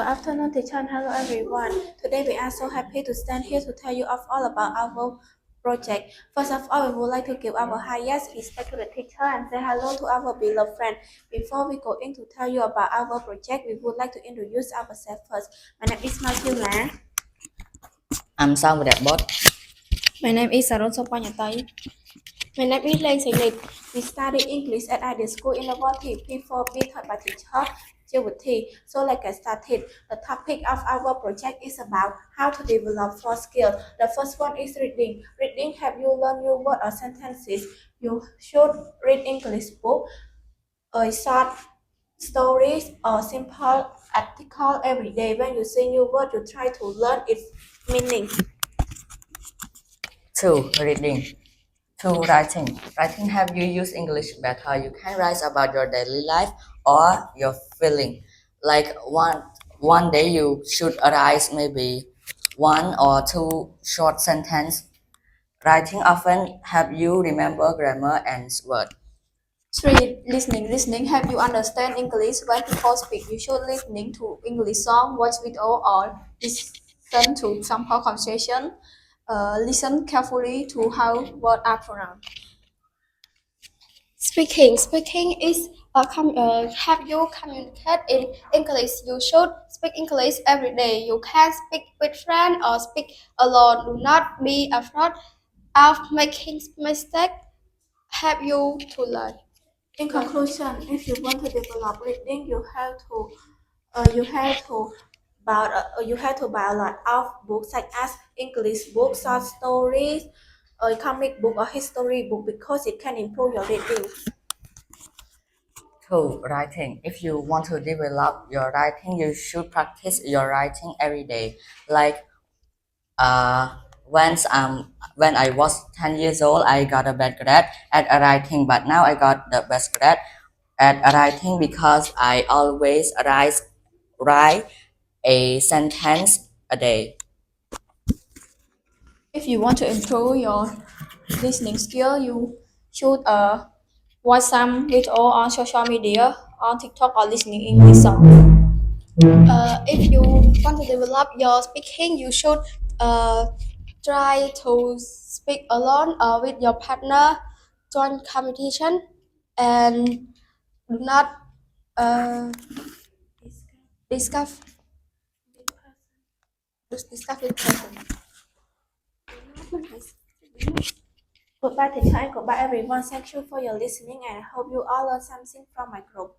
Good afternoon, teacher, and hello everyone. Today we are so happy to stand here to tell you of all about our project. First of all, we would like to give our highest respect to the teacher and say hello to our beloved friend. Before we go in to tell you about our project, we would like to introduce ourselves first. My name is Matthew Lan. I'm Sam Bot. My name is Saron Sopanyatai. My name is Lê Sài Lịch. We study English at the school in the Baltic. Before being taught by teacher, So let's get started. The topic of our project is about how to develop four skills. The first one is reading. Reading help you learn new words or sentences. You should read English book, a short stories or simple article every day. When you see new word, you try to learn its meaning. 2. Reading. 2. Writing. Writing help you use English better. You can write about your daily life or your feeling. Like one day you should write maybe one or two short sentence. Writing often help you remember grammar and word. 3. Listening. Listening help you understand English when people speak. You should listening to English song, watch video, or listen to sample conversation. Listen carefully to how words are pronounced. Speaking. Speaking is help you communicate in English. You should speak English every day. You can speak with friends or speak alone. Do not be afraid of making mistakes. Help you to learn. In conclusion, if you want to develop reading, you have to buy a lot of books such as English books, short stories, comic book or history book because it can improve your reading. 2. Writing. If you want to develop your writing, you should practice your writing every day. Like uh, when I was 10 years old, I got a bad grade at writing, but now I got the best grade at writing because I always write a sentence a day. If you want to improve your listening skill, you should watch some video on social media, on TikTok or listening English song. If you want to develop your speaking, you should try to speak alone or with your partner, join competition, and do not uh, discuss discuss with person. Goodbye teacher and goodbye everyone. Thank you for your listening and I hope you all learn something from my group.